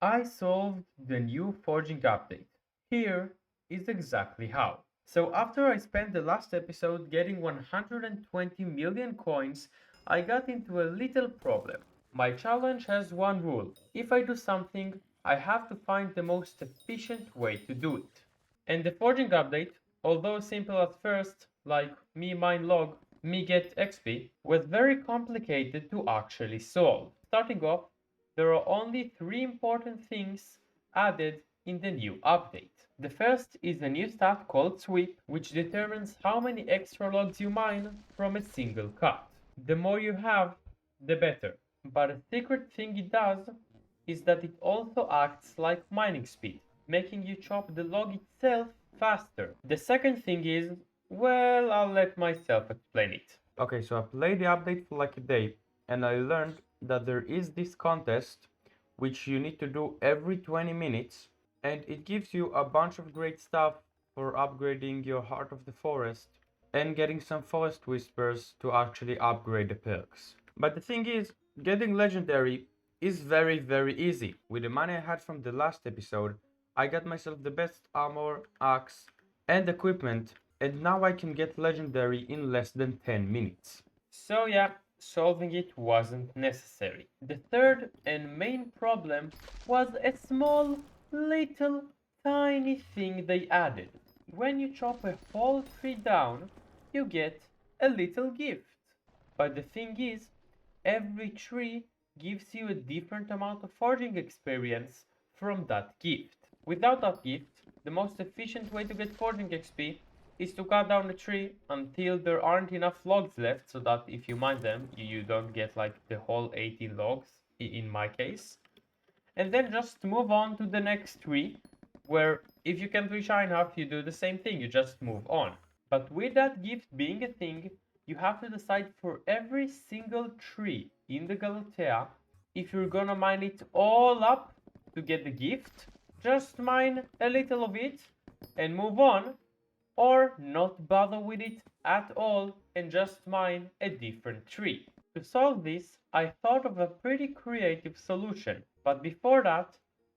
I solved the new forging update. Here is exactly how. So after I spent the last episode getting 120 million coins, I got into a little problem. My challenge has one rule. If I do something, I have to find the most efficient way to do it. And the forging update, although simple at first, like me mine log, me get XP, was very complicated to actually solve. Starting off, there are only three important things added in the new update. The first is a new stat called sweep, which determines how many extra logs you mine from a single cut. The more you have, the better. But a secret thing it does is that it also acts like mining speed, making you chop the log itself faster. The second thing is, well, I'll let myself explain it. Okay, so I played the update for like a day, and I learned that there is this contest which you need to do every 20 minutes, and it gives you a bunch of great stuff for upgrading your Heart of the Forest and getting some Forest Whispers to actually upgrade the perks. But the thing is, getting legendary is very easy. With the money I had from the last episode, I got myself the best armor, axe, and equipment, and now I can get legendary in less than 10 minutes. So yeah, solving it wasn't necessary. The third and main problem was a small, little, tiny thing they added. When you chop a whole tree down, you get a little gift. But the thing is, every tree gives you a different amount of forging experience from that gift. Without that gift, the most efficient way to get forging XP is to cut down a tree until there aren't enough logs left, so that if you mine them, you don't get like the whole 80 logs in my case. And then just move on to the next tree, where if you can't reach high enough, you do the same thing, you just move on. But with that gift being a thing, you have to decide for every single tree in the Galatea if you're gonna mine it all up to get the gift, just mine a little of it and move on, or not bother with it at all and just mine a different tree. To solve this, I thought of a pretty creative solution, but before that,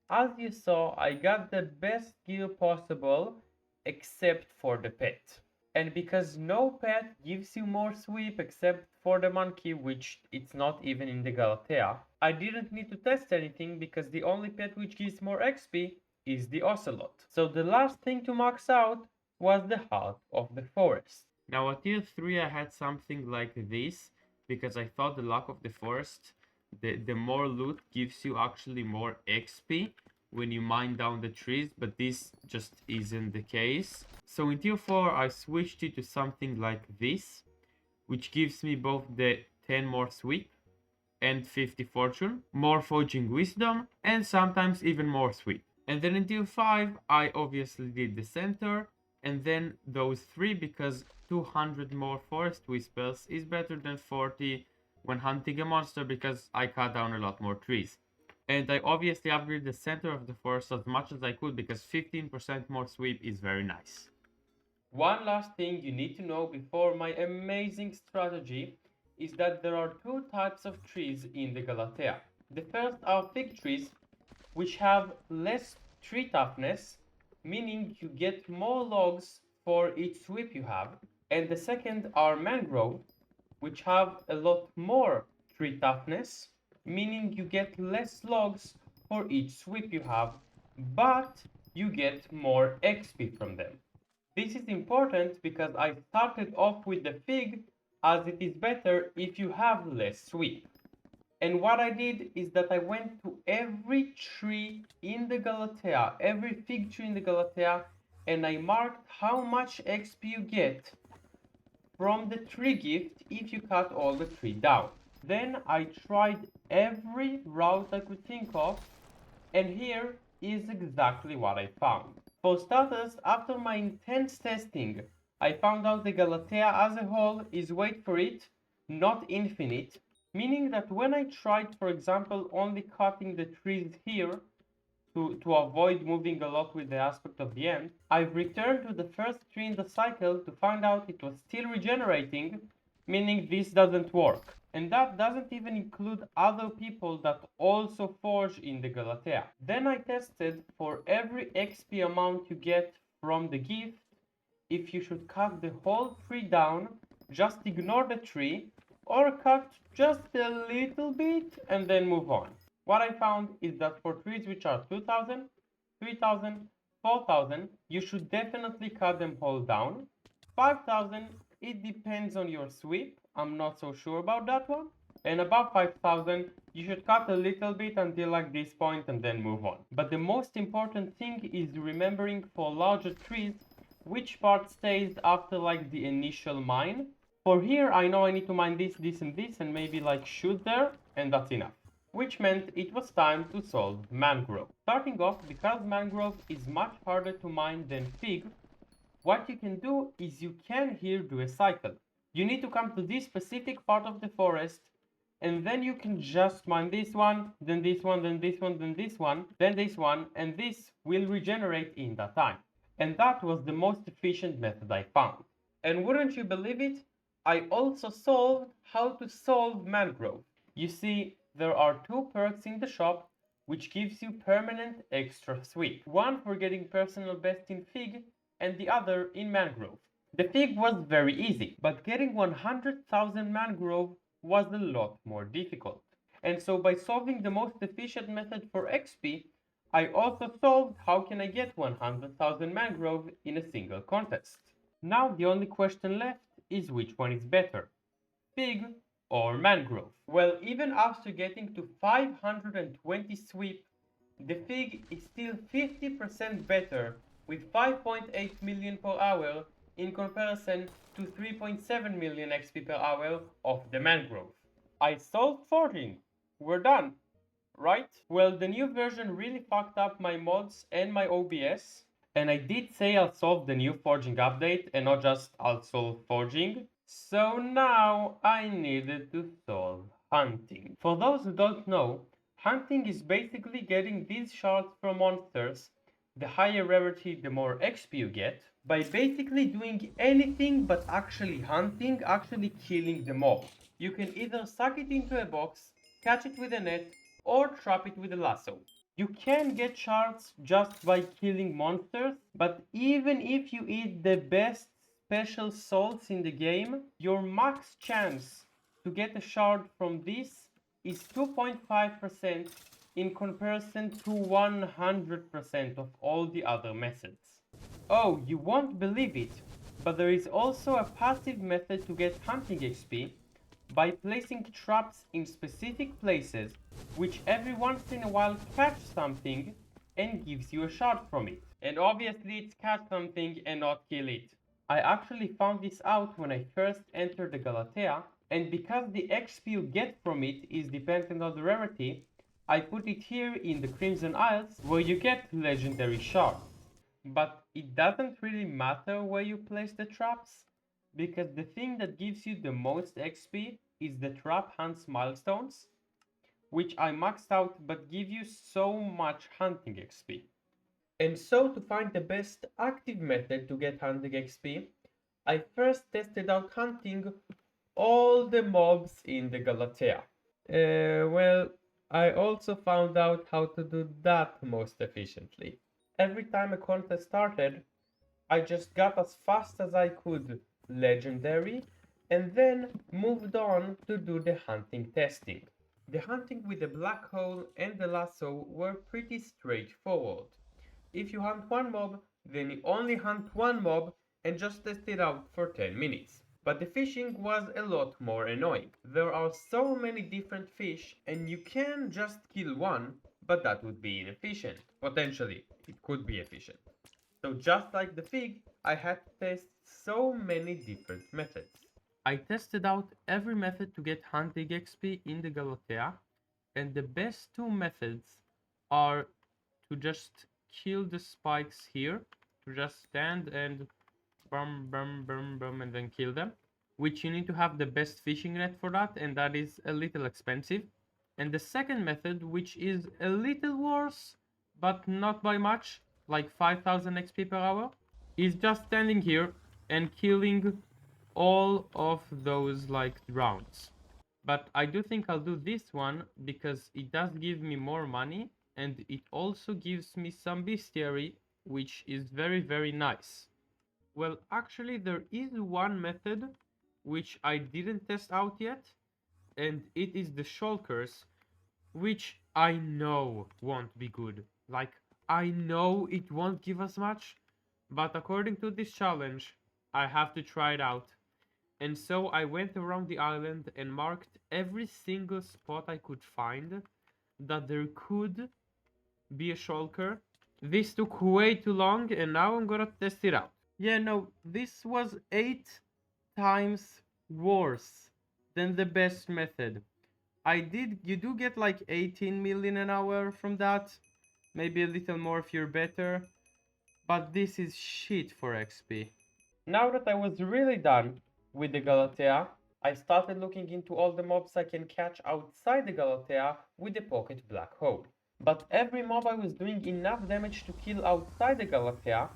as you saw, I got the best gear possible except for the pet. And because no pet gives you more sweep except for the monkey, which it's not even in the Galatea, I didn't need to test anything because the only pet which gives more XP is the ocelot. So the last thing to max out was the Heart of the Forest. Now at tier 3 I had something like this because I thought the Luck of the Forest, the more loot gives you actually more XP when you mine down the trees, but this just isn't the case. So in tier 4 I switched it to something like this, which gives me both the 10 more sweep and 50 fortune, more forging wisdom, and sometimes even more sweep. And then in tier 5 I obviously did the center, and then those 3 because 200 more forest whispers is better than 40 when hunting a monster because I cut down a lot more trees. And I obviously upgraded the center of the forest as much as I could because 15% more sweep is very nice. One last thing you need to know before my amazing strategy is that there are two types of trees in the Galatea. The first are fig trees, which have less tree toughness, meaning you get more logs for each sweep you have. And the second are mangrove, which have a lot more tree toughness, meaning you get less logs for each sweep you have, but you get more XP from them. This is important because I started off with the fig, as it is better if you have less sweep. And what I did is that I went to every tree in the Galatea, every fig tree in the Galatea, and I marked how much XP you get from the tree gift if you cut all the tree down. Then I tried every route I could think of, and here is exactly what I found. For starters, after my intense testing, I found out the Galatea as a whole is, wait for it, not infinite, meaning that when I tried, for example, only cutting the trees here to avoid moving a lot with the aspect of the end, I've returned to the first tree in the cycle to find out it was still regenerating, meaning this doesn't work. And that doesn't even include other people that also forge in the Galatea. Then I tested for every XP amount you get from the gift, if you should cut the whole tree down, just ignore the tree, or cut just a little bit and then move on. What I found is that for trees which are 2000, 3000, 4000, you should definitely cut them whole down. 5000, it depends on your sweep, I'm not so sure about that one. And above 5000, you should cut a little bit until like this point and then move on. But the most important thing is remembering for larger trees which part stays after like the initial mine. For here I know I need to mine this, this and this and maybe like shoot there, and that's enough. Which meant it was time to solve mangrove. Starting off, because mangrove is much harder to mine than fig, what you can do is you can here do a cycle. You need to come to this specific part of the forest, and then you can just mine this one, then this one, then this one, then this one, then this one, and this will regenerate in that time. And that was the most efficient method I found. And wouldn't you believe it, I also solved how to solve mangrove. You see, there are two perks in the shop which gives you permanent extra sweep. One for getting personal best in fig and the other in mangrove. The fig was very easy, but getting 100,000 mangrove was a lot more difficult. And so by solving the most efficient method for XP, I also solved how can I get 100,000 mangrove in a single contest. Now the only question left is which one is better, fig or mangrove. Well, even after getting to 520 sweep, the fig is still 50% better with 5.8 million per hour in comparison to 3.7 million XP per hour of the mangrove. I solved foraging. We're done, right? Well, the new version really fucked up my mods and my OBS. And I did say I'll solve the new foraging update and not just I'll solve foraging. So now I needed to solve hunting. For those who don't know, hunting is basically getting these shards from monsters. The higher rarity, the more XP you get, by basically doing anything but actually hunting, actually killing the mob. You can either suck it into a box, catch it with a net, or trap it with a lasso. You can get shards just by killing monsters, but even if you eat the best special salts in the game, your max chance to get a shard from this is 2.5% in comparison to 100% of all the other methods. Oh, you won't believe it, but there is also a passive method to get hunting XP by placing traps in specific places, which every once in a while catch something and gives you a shard from it. And obviously it's catch something and not kill it. I actually found this out when I first entered the Galatea, and because the XP you get from it is dependent on the rarity, I put it here in the Crimson Isles where you get legendary shards. But it doesn't really matter where you place the traps, because the thing that gives you the most XP is the trap hunts milestones, which I maxed out but give you so much hunting XP. And so to find the best active method to get hunting XP, I first tested out hunting all the mobs in the Galatea. Well, I also found out how to do that most efficiently. Every time a contest started, I just got as fast as I could legendary and then moved on to do the hunting testing. The hunting with the black hole and the lasso were pretty straightforward. If you hunt one mob, then you only hunt one mob and just test it out for 10 minutes. But the fishing was a lot more annoying. There are so many different fish and you can just kill one, but that would be inefficient. Potentially, it could be efficient. So just like the fig, I had to test so many different methods. I tested out every method to get hunting XP in the Galatea, and the best two methods are to just kill the spikes here, to just stand and bum bum bum bum and then kill them, which you need to have the best fishing net for that, and that is a little expensive. And the second method, which is a little worse, but not by much, like 5000 XP per hour, is just standing here and killing all of those like rounds. But I do think I'll do this one because it does give me more money and it also gives me some bestiary, which is very, very nice. Well, actually, there is one method which I didn't test out yet, and it is the shulkers, which I know won't be good. Like, I know it won't give us much, but according to this challenge, I have to try it out. And so I went around the island and marked every single spot I could find that there could be a shulker. This took way too long, and now I'm gonna test it out. Yeah, no, this was 8 times worse than the best method. You do get like 18 million an hour from that, maybe a little more if you're better, but this is shit for XP. Now that I was really done with the Galatea, I started looking into all the mobs I can catch outside the Galatea with the pocket black hole. But every mob I was doing enough damage to kill outside the Galatea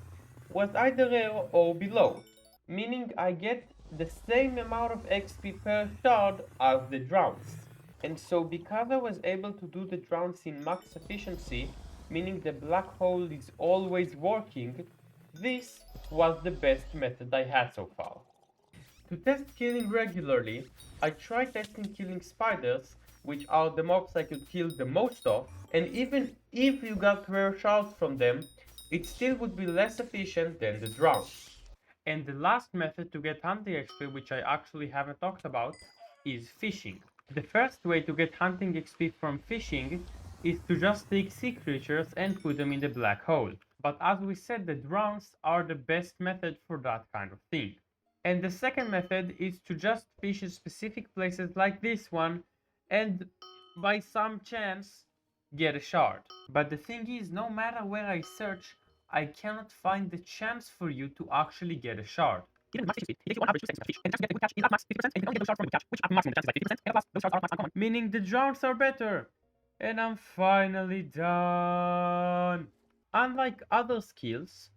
was either rare or below, meaning I get the same amount of XP per shard as the drowns. And so because I was able to do the drowns in max efficiency, meaning the black hole is always working, this was the best method I had so far. To test killing regularly, I tried testing killing spiders, which are the mobs I could kill the most of, and even if you got rare shards from them, it still would be less efficient than the drowns. And the last method to get hunting XP, which I actually haven't talked about, is fishing. The first way to get hunting XP from fishing is to just take sea creatures and put them in the black hole. But as we said, the drowns are the best method for that kind of thing. And the second method is to just fish in specific places like this one and by some chance get a shard. But the thing is, no matter where I search, I cannot find the chance for you to actually get a shard. Even with max speed, it takes you on average 2 seconds to fish, and the chance to get a good catch is at max 50%, and you can only get those shards from a good catch, which at maximum the chance is like 50%, and plus those shards are max uncommon. Meaning the drowns are better! And I'm finally done! Unlike other skills,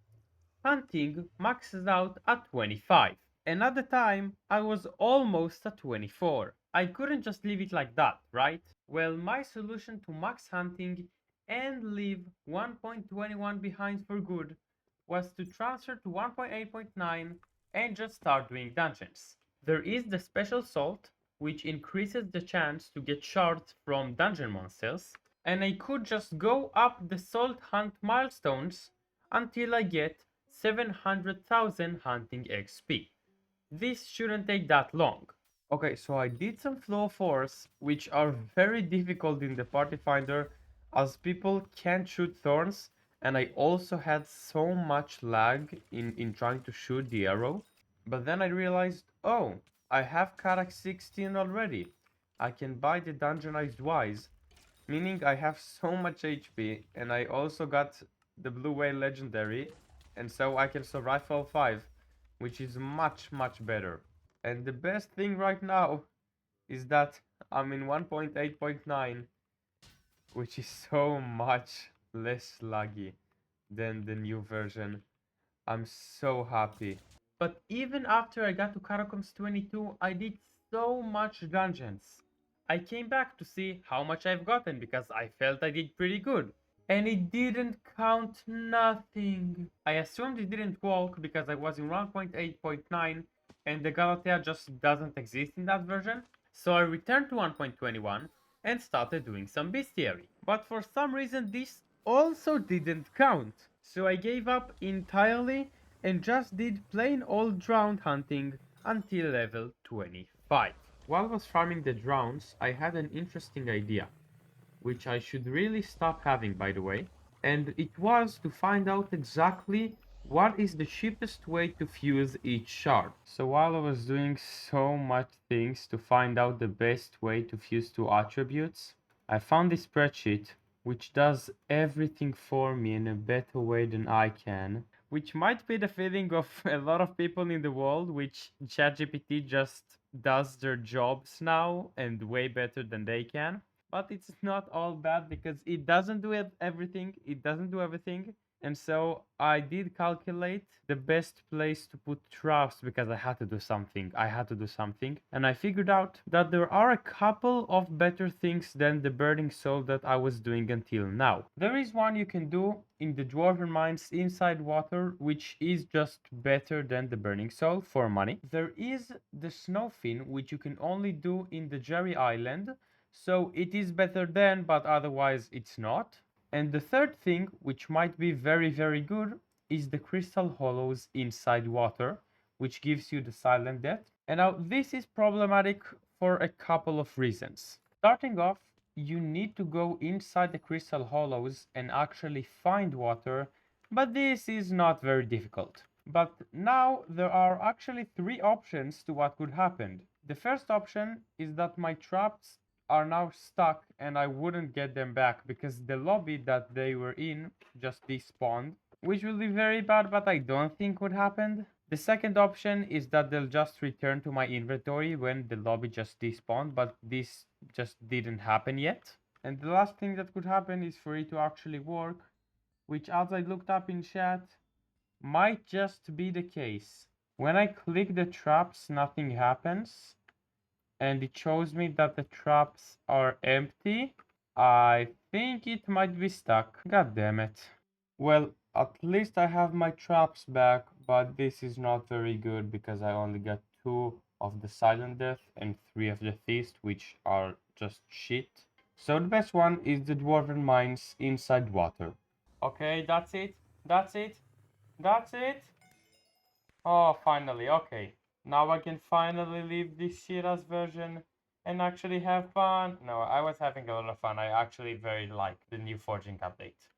hunting maxes out at 25. Another time, I was almost at 24. I couldn't just leave it like that, right? Well, my solution to max hunting and leave 1.21 behind for good was to transfer to 1.8.9 and just start doing dungeons. There is the special salt, which increases the chance to get shards from dungeon monsters, and I could just go up the salt hunt milestones until I get 700,000 hunting XP. This shouldn't take that long. Okay, so I did some floor fours, which are very difficult in the party finder as people can't shoot thorns, and I also had so much lag in trying to shoot the arrow. But then I realized, oh, I have Karak 16 already. I can buy the Dungeonized Wise, meaning I have so much HP, and I also got the Blue Whale Legendary, and so I can survive L5, which is much, much better. And the best thing right now is that I'm in 1.8.9, which is so much less laggy than the new version. I'm so happy. But even after I got to Catacombs 22, I did so much dungeons. I came back to see how much I've gotten because I felt I did pretty good. And it didn't count nothing. I assumed it didn't work because I was in 1.8.9 and the Galatea just doesn't exist in that version. So I returned to 1.21 and started doing some bestiary. But for some reason this also didn't count. So I gave up entirely and just did plain old drowned hunting until level 25. While I was farming the drowns, I had an interesting idea, which I should really stop having, by the way, and it was to find out exactly what is the cheapest way to fuse each shard. So while I was doing so much things to find out the best way to fuse two attributes, I found this spreadsheet which does everything for me in a better way than I can, which might be the feeling of a lot of people in the world, which ChatGPT just does their jobs now and way better than they can. But it's not all bad because it doesn't do everything. It doesn't do everything. And so I did calculate the best place to put traps because I had to do something. And I figured out that there are a couple of better things than the burning soul that I was doing until now. There is one you can do in the dwarven mines inside water, which is just better than the burning soul for money. There is the snowfin, which you can only do in the Jerry Island. So it is better than, but otherwise it's not. And the third thing, which might be very, very good, is the crystal hollows inside water, which gives you the silent death. And now this is problematic for a couple of reasons. Starting off, you need to go inside the crystal hollows and actually find water, but this is not very difficult. But now there are actually three options to what could happen. The first option is that my traps are now stuck and I wouldn't get them back because the lobby that they were in just despawned, which will be very bad, but I don't think would happen. The second option is that they'll just return to my inventory when the lobby just despawned, but this just didn't happen yet. And the last thing that could happen is for it to actually work, which as I looked up in chat, might just be the case. When I click the traps, nothing happens. And it shows me that the traps are empty. I think it might be stuck. God damn it. Well, at least I have my traps back, but this is not very good because I only got 2 of the silent death and 3 of the feast, which are just shit. So the best one is the dwarven mines inside water. Okay, that's it. That's it. That's it. Oh, finally. Okay. Now I can finally leave this shit-ass version and actually have fun. No, I was having a lot of fun. I actually very like the new Forging update.